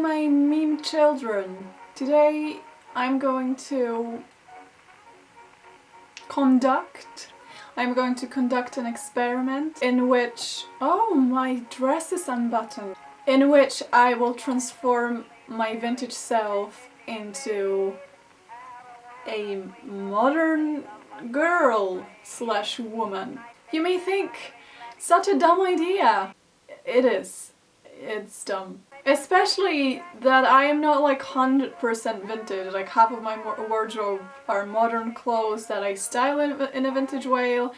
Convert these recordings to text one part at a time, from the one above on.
my meme children. Today I'm going to conduct an experiment in which, oh, my dress is unbuttoned, in which I will transform my vintage self into a modern girl slash woman. You may think, such a dumb idea. It is. It's dumb. Especially that I am not like 100% vintage, like half of my wardrobe are modern clothes that I style in a vintage whale.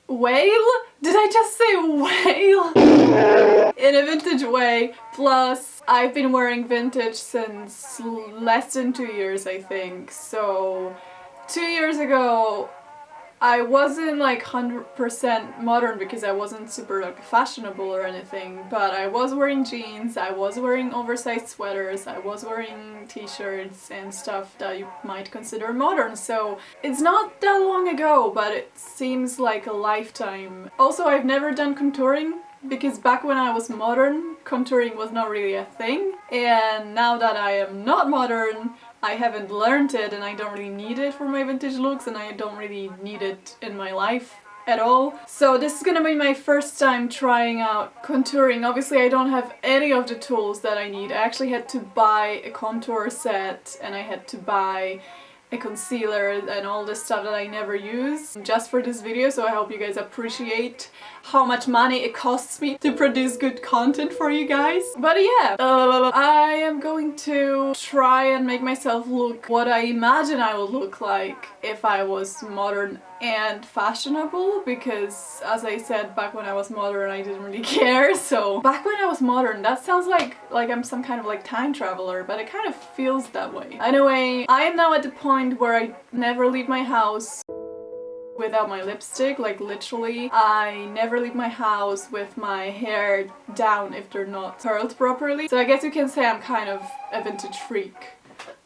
Whale? Did I just say whale? In a vintage way, plus I've been wearing vintage since less than 2 years, I think. So 2 years ago I wasn't like 100% modern because I wasn't super like fashionable or anything, but I was wearing jeans, I was wearing oversized sweaters, I was wearing t-shirts and stuff that you might consider modern, so it's not that long ago, but it seems like a lifetime. Also, I've never done contouring because back when I was modern, contouring was not really a thing, and now that I am not modern, I haven't learned it and I don't really need it for my vintage looks, and I don't really need it in my life at all. So this is gonna be my first time trying out contouring. Obviously I don't have any of the tools that I need. I actually had to buy a contour set and I had to buy a concealer and all this stuff that I never use just for this video, so I hope you guys appreciate how much money it costs me to produce good content for you guys. But yeah, I am going to try and make myself look what I imagine I would look like if I was modern and fashionable, because as I said, back when I was modern I didn't really care. So back when I was modern, that sounds like I'm some kind of like time traveler, but it kind of feels that way. Anyway, I am now at the point where I never leave my house without my lipstick, like literally. I never leave my house with my hair down if they're not curled properly. So I guess you can say I'm kind of a vintage freak.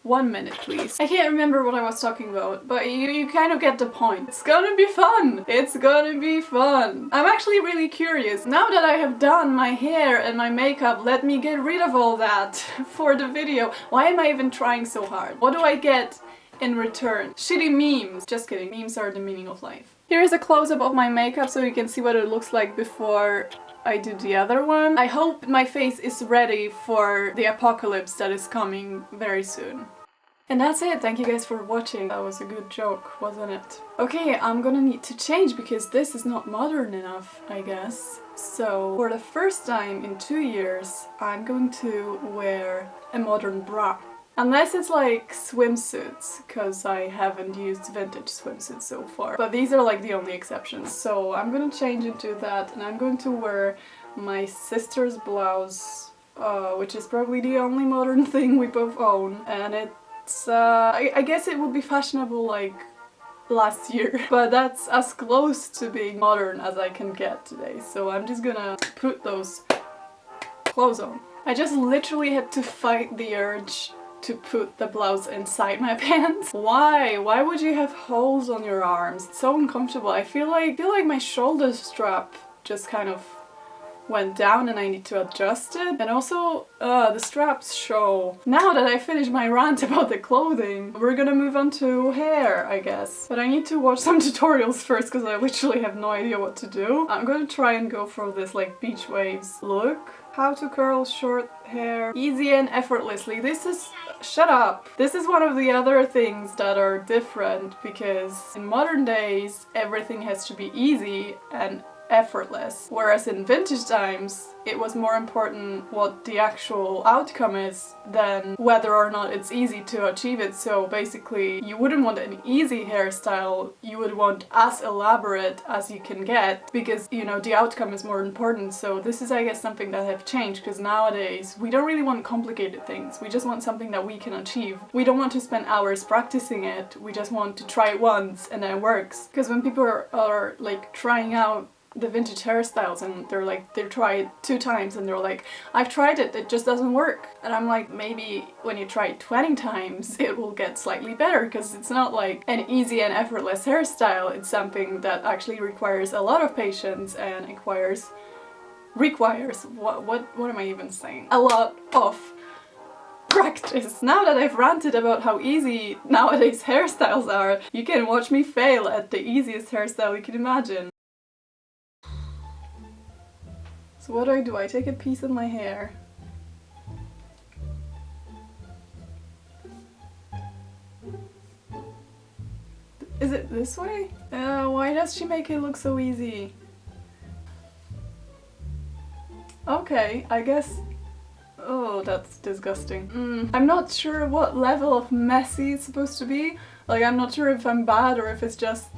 1 minute, please. I can't remember what I was talking about, but you kind of get the point. It's gonna be fun! It's gonna be fun! I'm actually really curious. Now that I have done my hair and my makeup, let me get rid of all that for the video. Why am I even trying so hard? What do I get in return? Shitty memes. Just kidding. Memes are the meaning of life. Here is a close-up of my makeup so you can see what it looks like before I do the other one. I hope my face is ready for the apocalypse that is coming very soon. And that's it. Thank you guys for watching. That was a good joke, wasn't it? Okay, I'm gonna need to change because this is not modern enough, I guess. So for the first time in 2 years, I'm going to wear a modern bra. Unless it's like swimsuits, because I haven't used vintage swimsuits so far. But these are like the only exceptions. So I'm gonna change into that and I'm going to wear my sister's blouse, which is probably the only modern thing we both own. And it's, I guess it would be fashionable like last year. But that's as close to being modern as I can get today. So I'm just gonna put those clothes on. I just literally had to fight the urge to put the blouse inside my pants. Why? Why would you have holes on your arms? It's so uncomfortable. I feel like my shoulder strap just kind of went down and I need to adjust it. And also, the straps show. Now that I finished my rant about the clothing, we're gonna move on to hair, I guess. But I need to watch some tutorials first because I literally have no idea what to do. I'm gonna try and go for this like beach waves look. How to curl short hair easy and effortlessly. This is... shut up! This is one of the other things that are different because in modern days everything has to be easy and effortless, whereas in vintage times it was more important what the actual outcome is than whether or not it's easy to achieve it. So basically you wouldn't want an easy hairstyle, you would want as elaborate as you can get because, you know, the outcome is more important. So this is, I guess, something that have changed because nowadays we don't really want complicated things, we just want something that we can achieve. We don't want to spend hours practicing it, we just want to try it once and then it works. Because when people are like trying out the vintage hairstyles and they try it 2 times and they're like, I've tried it, it just doesn't work. And I'm like, maybe when you try it 20 times it will get slightly better, because it's not like an easy and effortless hairstyle, it's something that actually requires a lot of patience and requires what am I even saying? A lot of practice. Now that I've ranted about how easy nowadays hairstyles are, you can watch me fail at the easiest hairstyle you can imagine. So what do? I take a piece of my hair. Is it this way? Why does she make it look so easy? Okay, I guess... Oh, that's disgusting. I'm not sure what level of messy it's supposed to be. Like, I'm not sure if I'm bad or if it's just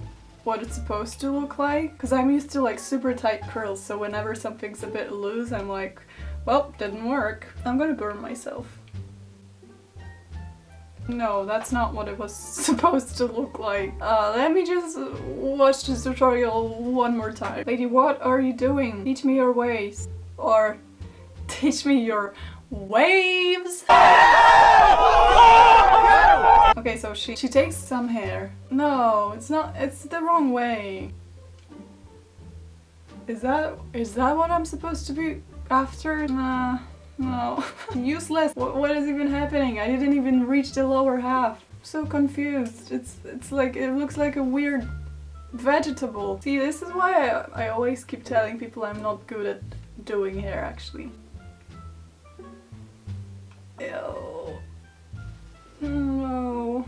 what it's supposed to look like. Because I'm used to like super tight curls, so whenever something's a bit loose, I'm like, well, didn't work. I'm gonna burn myself. No, that's not what it was supposed to look like. Let me just watch this tutorial one more time. Lady, what are you doing? Teach me your ways. Or teach me your waves. Okay, so she takes some hair. No, it's not, it's the wrong way. Is that what I'm supposed to be after? Nah, no. Useless. What is even happening? I didn't even reach the lower half. I'm so confused. It's like, it looks like a weird vegetable. See, this is why I always keep telling people I'm not good at doing hair, actually. Ew. No.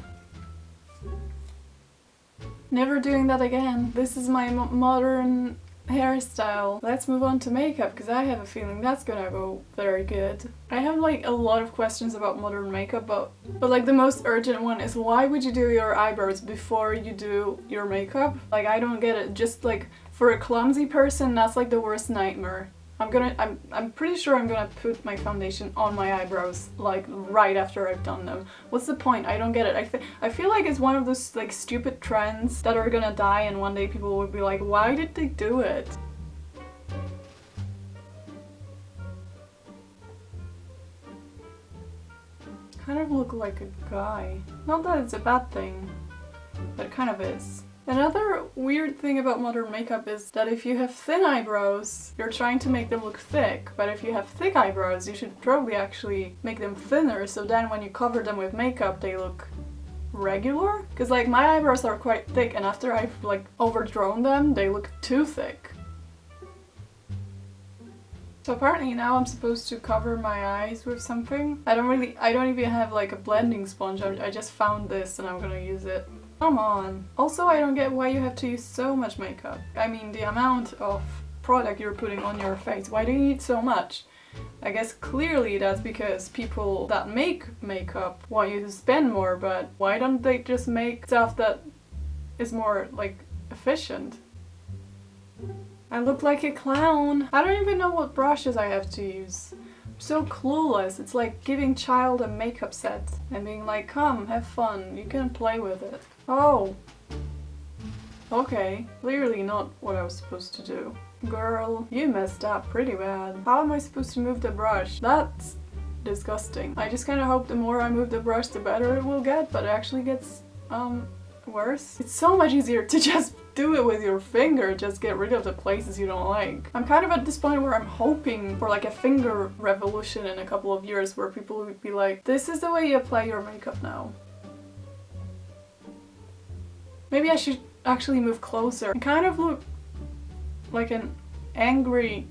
Never doing that again. This is my modern hairstyle. Let's move on to makeup, because I have a feeling that's gonna go very good. I have like a lot of questions about modern makeup, but like the most urgent one is, why would you do your eyebrows before you do your makeup? Like, I don't get it. Just like for a clumsy person, that's like the worst nightmare. I'm pretty sure I'm gonna put my foundation on my eyebrows like right after I've done them. What's the point? I don't get it. I feel like it's one of those like stupid trends that are gonna die, and one day people will be like, why did they do it? Kind of look like a guy. Not that it's a bad thing, but it kind of is. Another weird thing about modern makeup is that if you have thin eyebrows, you're trying to make them look thick, but if you have thick eyebrows, you should probably actually make them thinner, so then when you cover them with makeup, they look regular? Because like my eyebrows are quite thick, and after I've like overdrawn them, they look too thick. So apparently now I'm supposed to cover my eyes with something. I don't even have like a blending sponge. I just found this and I'm gonna use it. Come on. Also, I don't get why you have to use so much makeup. I mean, the amount of product you're putting on your face. Why do you need so much? I guess clearly that's because people that make makeup want you to spend more, but why don't they just make stuff that is more, like, efficient? I look like a clown. I don't even know what brushes I have to use. I'm so clueless. It's like giving child a makeup set and being like, come, have fun, you can play with it. Oh. Okay, clearly not what I was supposed to do. Girl, you messed up pretty bad. How am I supposed to move the brush? That's disgusting. I just kind of hope the more I move the brush, the better it will get, but it actually gets, worse. It's so much easier to just do it with your finger, just get rid of the places you don't like. I'm kind of at this point where I'm hoping for like a finger revolution in a couple of years where people would be like, this is the way you apply your makeup now. Maybe I should actually move closer and kind of look like an angry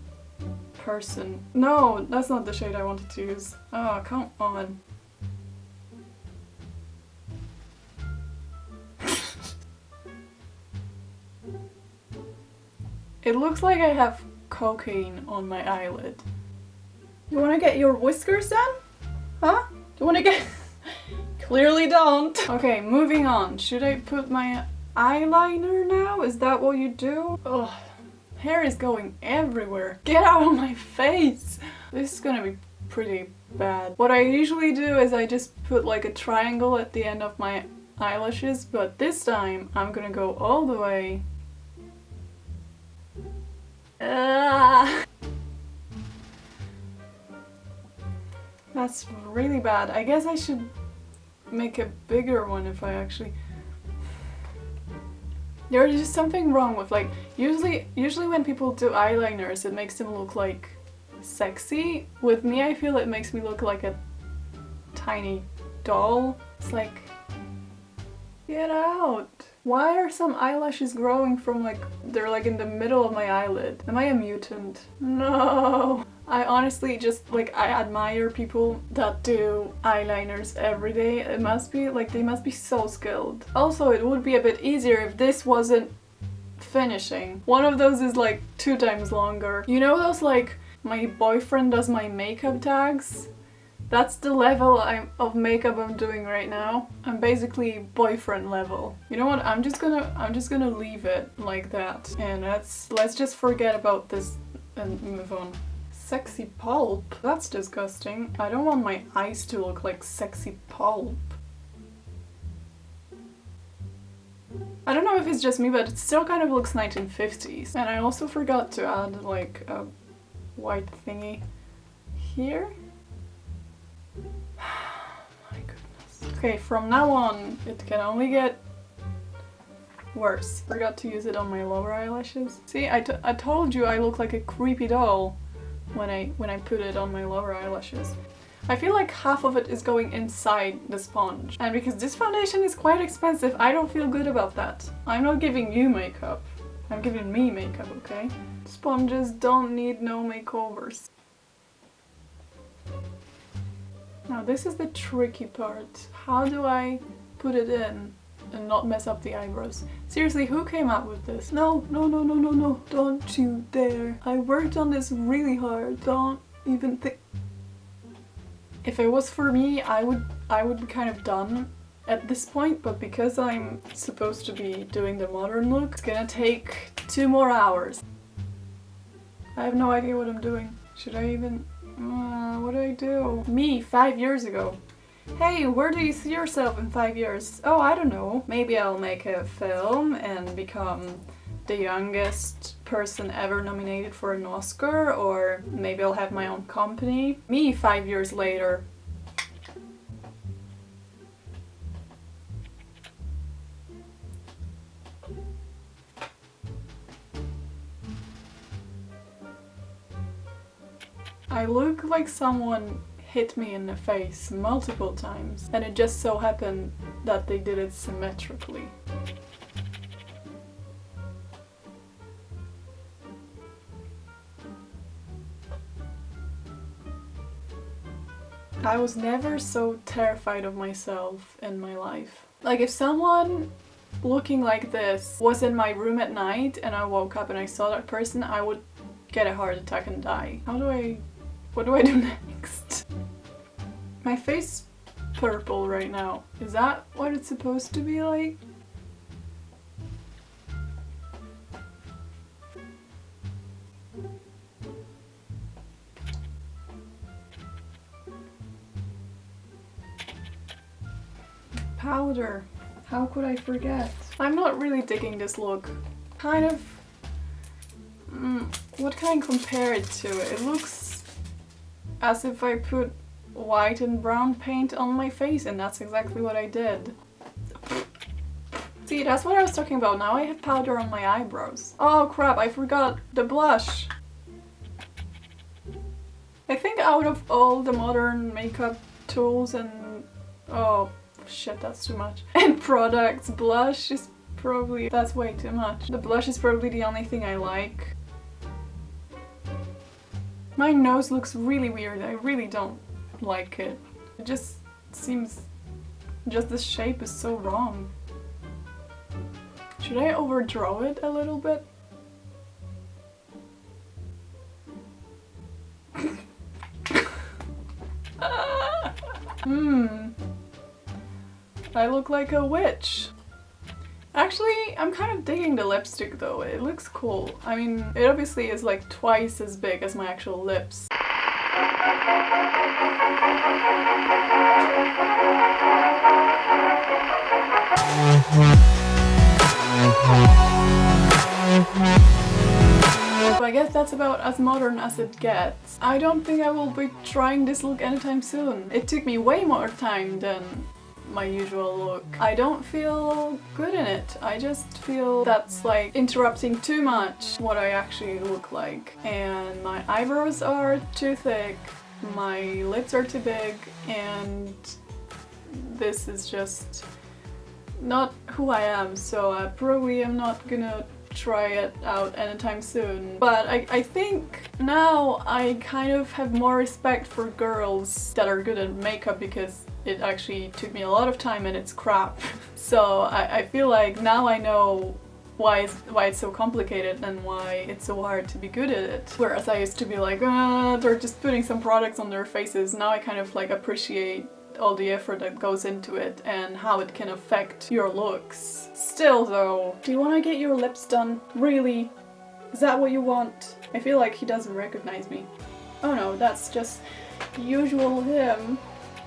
person. No, that's not the shade I wanted to use. Oh, come on. It looks like I have cocaine on my eyelid. You wanna get your whiskers done? Huh? Do you wanna get... Clearly don't. Okay, moving on. Should I put my eyeliner now? Is that what you do? Ugh, hair is going everywhere. Get out of my face! This is gonna be pretty bad. What I usually do is I just put like a triangle at the end of my eyelashes, but this time I'm gonna go all the way. That's really bad. I guess I should make a bigger one if I actually... There's just something wrong with like, usually when people do eyeliners it makes them look like sexy. With me I feel it makes me look like a tiny doll. It's like, get out. Why are some eyelashes growing from like, they're like in the middle of my eyelid? Am I a mutant? No. I honestly just like, I admire people that do eyeliners every day. It must be like, they must be so skilled. Also, it would be a bit easier if this wasn't finishing. One of those is like 2 times longer. You know those like, my boyfriend does my makeup tags? That's the level of makeup I'm doing right now. I'm basically boyfriend level. You know what? I'm just gonna leave it like that. And let's just forget about this and move on. Sexy pulp? That's disgusting. I don't want my eyes to look like sexy pulp. I don't know if it's just me, but it still kind of looks 1950s. And I also forgot to add like a white thingy here. My goodness. Okay, from now on, it can only get worse. Forgot to use it on my lower eyelashes. See, I told you I look like a creepy doll when I put it on my lower eyelashes. I feel like half of it is going inside the sponge. And because this foundation is quite expensive, I don't feel good about that. I'm not giving you makeup. I'm giving me makeup, okay? Sponges don't need no makeovers. Now this is the tricky part. How do I put it in and not mess up the eyebrows? Seriously, who came up with this? No, no, no, no, no, no. Don't you dare. I worked on this really hard. Don't even think. If it was for me, I would be kind of done at this point, but because I'm supposed to be doing the modern look, it's gonna take 2 more hours. I have no idea what I'm doing. Should I even... what do I do? Me, 5 years ago. Hey, where do you see yourself in 5 years? Oh, I don't know. Maybe I'll make a film and become the youngest person ever nominated for an Oscar, or maybe I'll have my own company. Me, 5 years later. I look like someone hit me in the face multiple times, and it just so happened that they did it symmetrically. I was never so terrified of myself in my life. Like, if someone looking like this was in my room at night and I woke up and I saw that person, I would get a heart attack and die. What do I do next? My face is purple right now. Is that what it's supposed to be like? Powder. How could I forget? I'm not really digging this look. Kind of... what can I compare it to? It looks as if I put white and brown paint on my face, and that's exactly what I did. See, that's what I was talking about. Now I have powder on my eyebrows. Oh crap, I forgot the blush. I think out of all the modern makeup tools and... oh shit, that's too much. And products, blush is probably... that's way too much. The blush is probably the only thing I like. My nose looks really weird. I really don't like it. It just seems... just the shape is so wrong. Should I overdraw it a little bit? I look like a witch. Actually, I'm kind of digging the lipstick though. It looks cool. I mean, it obviously is like twice as big as my actual lips. So I guess that's about as modern as it gets. I don't think I will be trying this look anytime soon. It took me way more time than my usual look. I don't feel good in it. I just feel that's like interrupting too much what I actually look like. And my eyebrows are too thick my lips are too big and this is just not who I am, so I probably am not gonna try it out anytime soon. But I think now I kind of have more respect for girls that are good at makeup because it actually took me a lot of time and it's crap. So I feel like now I know why it's so complicated and why it's so hard to be good at it. Whereas I used to be like, they're just putting some products on their faces. Now I kind of like appreciate all the effort that goes into it and how it can affect your looks. Still though, do you want to get your lips done? Really? Is that what you want? I feel like he doesn't recognize me. Oh no, that's just usual him.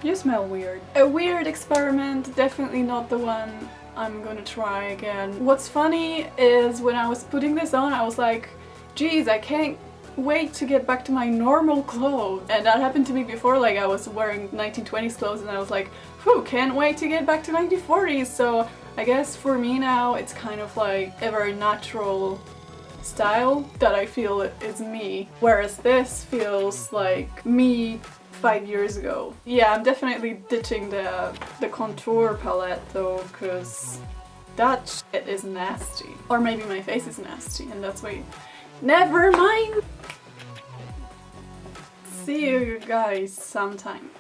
You smell weird. A weird experiment, definitely not the one I'm gonna try again. What's funny is when I was putting this on, I was like, geez, I can't wait to get back to my normal clothes. And that happened to me before, like I was wearing 1920s clothes and I was like, whew, can't wait to get back to 1940s. So I guess for me now it's kind of like a very natural style that I feel is me. Whereas this feels like me 5 years ago. Yeah, I'm definitely ditching the contour palette though, because that shit is nasty. Or maybe my face is nasty and that's why. Never mind! See you guys sometime.